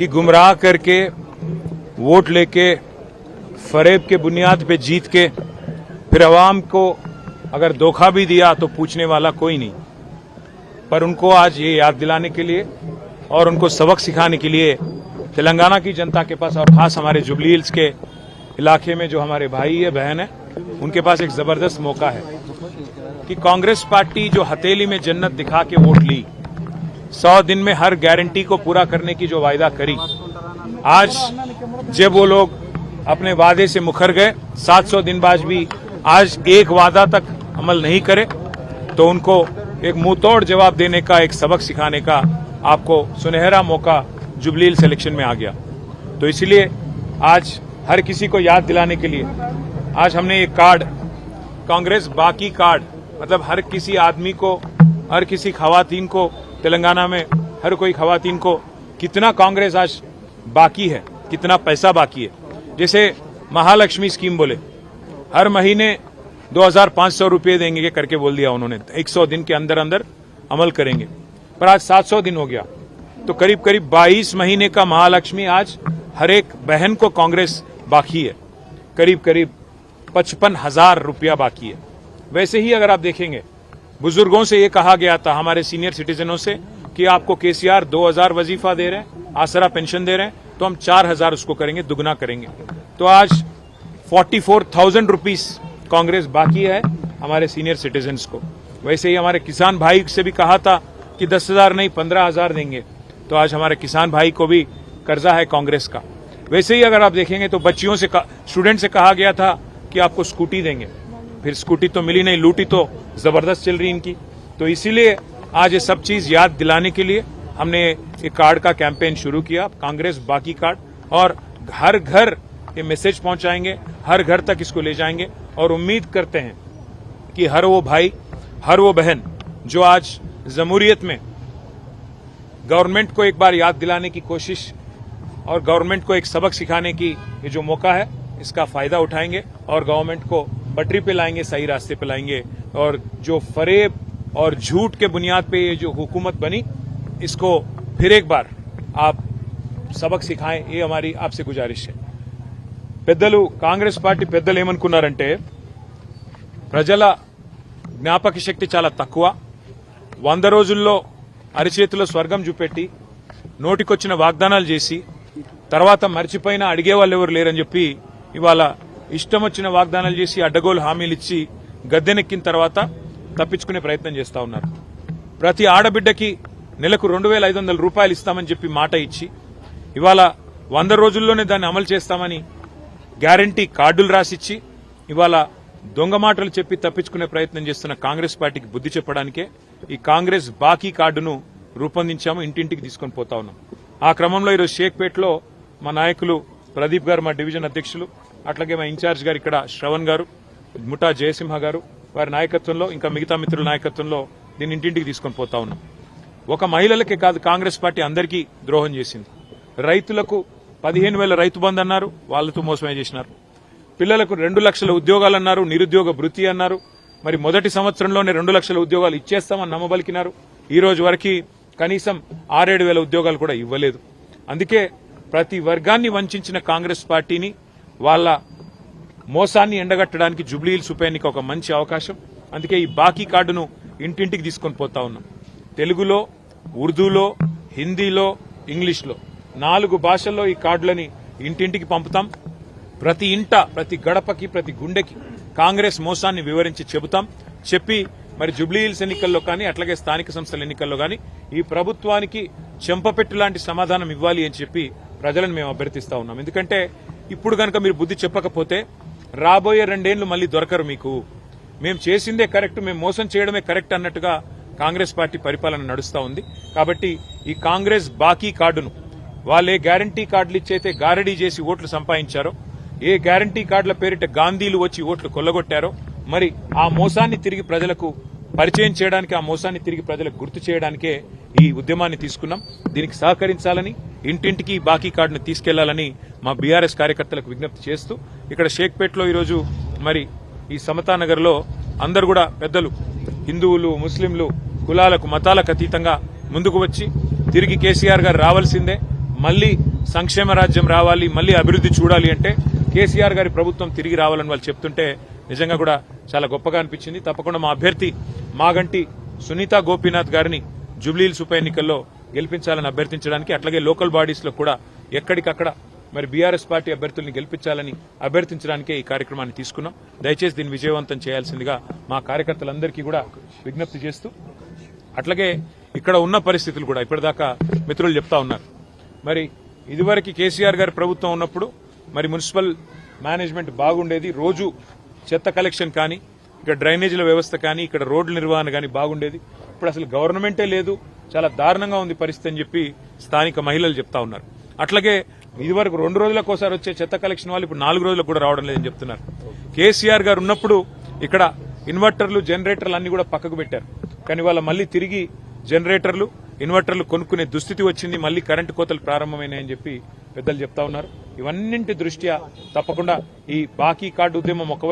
कि गुमराह करके वोट लेके फरेब के बुनियाद पे जीत के फिर अवाम को अगर धोखा भी दिया तो पूछने वाला कोई नहीं। पर उनको आज ये याद दिलाने के लिए और उनको सबक सिखाने के लिए तेलंगाना की जनता के पास और खास हमारे जुबली हिल्स के इलाके में जो हमारे भाई है बहन है उनके पास एक जबरदस्त मौका है कि कांग्रेस पार्टी जो हथेली में जन्नत दिखा के वोट ली, 100 दिन में हर गारंटी को पूरा करने की जो वायदा करी, आज जब वो लोग अपने वादे से मुकर गए, 700 दिन बाद भी आज एक वादा तक अमल नहीं करे, तो उनको एक मुंहतोड़ जवाब देने का, एक सबक सिखाने का आपको सुनहरा मौका जुबली हिल्स इलेक्शन में आ गया। तो इसलिए आज हर किसी को याद दिलाने के लिए आज हमने एक कार्ड, कांग्रेस बाकी कार्ड, मतलब हर किसी आदमी को, हर किसी खवातीन को, तेलंगाना में हर कोई खवातीन को कितना कांग्रेस आज बाकी है, कितना पैसा बाकी है। जैसे महालक्ष्मी स्कीम बोले, हर महीने 2500 रुपये देंगे करके बोल दिया उन्होंने, 100 दिन के अंदर अंदर अमल करेंगे, पर आज 700 दिन हो गया, तो करीब करीब 22 महीने का महालक्ष्मी आज हर एक बहन को कांग्रेस बाकी है, करीब करीब 55,000 रुपया बाकी है। वैसे ही अगर आप देखेंगे, बुजुर्गों से ये कहा गया था, हमारे सीनियर सिटीजनों से, कि आपको केसीआर 2000 वजीफा दे रहे हैं, आसरा पेंशन दे रहे हैं, तो हम 4000 उसको करेंगे, दुगना करेंगे। तो आज 44,000 रुपीस कांग्रेस बाकी है हमारे सीनियर सिटीजन्स को। वैसे ही हमारे किसान भाई से भी कहा था कि 10,000 नहीं 15,000 देंगे, तो आज हमारे किसान भाई को भी कर्जा है कांग्रेस का। वैसे ही अगर आप देखेंगे तो बच्चियों से, स्टूडेंट से कहा गया था कि आपको स्कूटी देंगे, फिर स्कूटी तो मिली नहीं, लूटी तो जबरदस्त चल रही इनकी। तो इसीलिए आज ये सब चीज याद दिलाने के लिए हमने एक कार्ड का कैंपेन शुरू किया, कांग्रेस बाकी कार्ड, और हर घर ये मैसेज पहुंचाएंगे, हर घर तक इसको ले जाएंगे, और उम्मीद करते हैं कि हर वो भाई, हर वो बहन जो आज जमहूरियत में गवर्नमेंट को एक बार याद दिलाने की कोशिश और गवर्नमेंट को एक सबक सिखाने की ये जो मौका है, इसका फायदा उठाएंगे और गवर्नमेंट को पटरी पे लाएंगे, सही रास्ते पे लाएंगे, और जो फरेब और झूठ के बुनियाद पे ये जो हुकूमत बनी, इसको फिर एक बार आप सबक सिखाएं, ये हमारी आपसे गुजारिश है। పెద్దలు కాంగ్రెస్ పార్టీ పెద్దలు ఏమనుకున్నారంటే, ప్రజల జ్ఞాపక శక్తి చాలా తక్కువ, 100 రోజుల్లో అరిచేతిలో స్వర్గం చూపెట్టి నోటికొచ్చిన వాగ్దానాలు చేసి తర్వాత మర్చిపోయినా అడిగేవాళ్ళు ఎవరు లేరని చెప్పి ఇవాళ ఇష్టం వచ్చిన వాగ్దానాలు చేసి అడ్డగోలు హామీలు ఇచ్చి గద్దెనెక్కిన తర్వాత తప్పించుకునే ప్రయత్నం చేస్తా ఉన్నారు। ప్రతి ఆడబిడ్డకి నెలకు 2,500 రూపాయలు ఇస్తామని చెప్పి మాట ఇచ్చి ఇవాళ 100 రోజుల్లోనే దాన్ని అమలు చేస్తామని గ్యారంటీ కార్డులు రాసిచ్చి ఇవాళ దొంగ మాటలు చెప్పి తప్పించుకునే ప్రయత్నం చేస్తున్న కాంగ్రెస్ పార్టీకి బుద్ధి చెప్పడానికే ఈ కాంగ్రెస్ బాకీ కార్డును రూపొందించాము, ఇంటింటికి తీసుకొని పోతా ఉన్నాం। ఆ క్రమంలో ఈరోజు షేక్పేటలో మా నాయకులు ప్రదీప్ గారు, మా డివిజన్ అధ్యక్షులు, అట్లాగే మా ఇన్ఛార్జ్ గారు ఇక్కడ శ్రవణ్ గారు, ముఠా జయసింహ గారు, వారి నాయకత్వంలో, ఇంకా మిగతా మిత్రుల నాయకత్వంలో దీన్ని ఇంటింటికి తీసుకొని పోతా ఉన్నాం। ఒక మహిళలకే కాదు, కాంగ్రెస్ పార్టీ అందరికీ ద్రోహం చేసింది। రైతులకు 15,000 రైతు బంధు అన్నారు, వాళ్ళతో మోసమే చేసినారు। పిల్లలకు 2 లక్షల ఉద్యోగాలు అన్నారు, నిరుద్యోగ భృతి అన్నారు, మరి మొదటి సంవత్సరంలోనే 2 లక్షల ఉద్యోగాలు ఇచ్చేస్తామని నమ్మబలికినారు। ఈ రోజు వరకు కనీసం 6-7 వేల ఉద్యోగాలు కూడా ఇవ్వలేదు। అందుకే ప్రతి వర్గాన్ని వంచిన కాంగ్రెస్ పార్టీని, వాళ్ళ మోసాన్ని ఎండగట్టడానికి జూబ్లీ హిల్స్ ఉప ఎన్నిక ఒక మంచి అవకాశం। అందుకే ఈ బాకీ కార్డును ఇంటింటికి తీసుకొని పోతా ఉన్నాం। తెలుగులో, ఉర్దూలో, హిందీలో, ఇంగ్లీష్లో 4 భాషల్లో ఈ కార్డులని ఇంటింటికి పంపుతాం। ప్రతి ఇంట, ప్రతి గడపకి, ప్రతి గుండెకి కాంగ్రెస్ మోసాన్ని వివరించి చెబుతాం। చెప్పి మరి జూబ్లీ హిల్స్ ఎన్నికల్లో కానీ, అట్లాగే స్థానిక సంస్థల ఎన్నికల్లో కానీ ఈ ప్రభుత్వానికి చెంపపెట్టు లాంటి సమాధానం ఇవ్వాలి అని చెప్పి ప్రజలను మేము అభ్యర్థిస్తా ఉన్నాం। ఎందుకంటే ఇప్పుడు కనుక మీరు బుద్ధి చెప్పకపోతే రాబోయే 2 ఏళ్లు మళ్లీ దొరకరు మీకు। మేము చేసిందే కరెక్ట్, మేము మోసం చేయడమే కరెక్ట్ అన్నట్టుగా కాంగ్రెస్ పార్టీ పరిపాలన నడుస్తా ఉంది। కాబట్టి ఈ కాంగ్రెస్ బాకీ కార్డును, వాళ్ళే గ్యారంటీ కార్డులు ఇచ్చైతే గారడీ చేసి ఓట్లు సంపాదించారో, ఏ గ్యారంటీ కార్డుల పేరిట గాంధీలు వచ్చి ఓట్లు కొల్లగొట్టారో, మరి ఆ మోసాన్ని తిరిగి ప్రజలకు పరిచయం చేయడానికి, ఆ మోసాన్ని తిరిగి ప్రజలకు గుర్తు చేయడానికే ఈ ఉద్యమాన్ని తీసుకున్నాం। దీనికి సహకరించాలని, ఇంటింటికి బాకీ కార్డును తీసుకెళ్లాలని మా బీఆర్ఎస్ కార్యకర్తలకు విజ్ఞప్తి చేస్తూ, ఇక్కడ షేక్పేటలో ఈరోజు మరి ఈ సమతానగర్లో అందరూ కూడా పెద్దలు, హిందువులు, ముస్లింలు, కులాలకు, మతాలకు అతీతంగా ముందుకు వచ్చి తిరిగి కేసీఆర్ గారు రావాల్సిందే, మళ్లీ సంక్షేమ రాజ్యం రావాలి, మళ్లీ అభివృద్ధి చూడాలి అంటే కేసీఆర్ గారి ప్రభుత్వం తిరిగి రావాలని వాళ్ళు చెప్తుంటే నిజంగా కూడా చాలా గొప్పగా అనిపించింది. తప్పకుండా మా అభ్యర్థి మాగంటి సునీత గోపీనాథ్ గారిని జూబ్లీహిల్స్ ఉప ఎన్నికల్లో గెలిపించాలని అభ్యర్థించడానికి, అట్లాగే లోకల్ బాడీస్ లో కూడా ఎక్కడికక్కడ మరి బీఆర్ఎస్ పార్టీ అభ్యర్థుల్ని గెలిపించాలని అభ్యర్థించడానికే ఈ కార్యక్రమాన్ని తీసుకున్నాం. దయచేసి దీన్ని విజయవంతం చేయాల్సిందిగా మా కార్యకర్తలందరికీ కూడా విజ్ఞప్తి చేస్తూ, అట్లాగే ఇక్కడ ఉన్న పరిస్థితులు కూడా ఇప్పటిదాకా మిత్రులు చెప్తా ఉన్నారు. మరి ఇదివరకు కేసీఆర్ గారి ప్రభుత్వం ఉన్నప్పుడు మరి మున్సిపల్ మేనేజ్మెంట్ బాగుండేది, రోజు చెత్త కలెక్షన్ కానీ, ఇక్కడ డ్రైనేజీల వ్యవస్థ కానీ, ఇక్కడ రోడ్ల నిర్వహణ కానీ బాగుండేది. ఇప్పుడు అసలు గవర్నమెంటే లేదు, చాలా దారుణంగా ఉంది పరిస్థితి అని చెప్పి స్థానిక మహిళలు చెప్తా ఉన్నారు. అట్లాగే ఇదివరకు 2 రోజులకోసారి వచ్చే చెత్త కలెక్షన్ వాళ్ళు ఇప్పుడు 4 రోజులకు కూడా రావడం లేదని చెప్తున్నారు. కేసీఆర్ గారు ఉన్నప్పుడు ఇక్కడ ఇన్వర్టర్లు, జనరేటర్లు అన్ని కూడా పక్కకు పెట్టారు. కానీ వాళ్ళ మళ్లీ తిరిగి జనరేటర్లు, ఇన్వర్టర్లు కొనుక్కునే దుస్థితి వచ్చింది, మళ్లీ కరెంటు కోతలు ప్రారంభమైనాయని చెప్పి పెద్దలు చెప్తా ఉన్నారు. ఇవన్నింటి దృష్ట్యా తప్పకుండా ఈ బాకీ కార్డు ఉద్యమం ఒకవైపు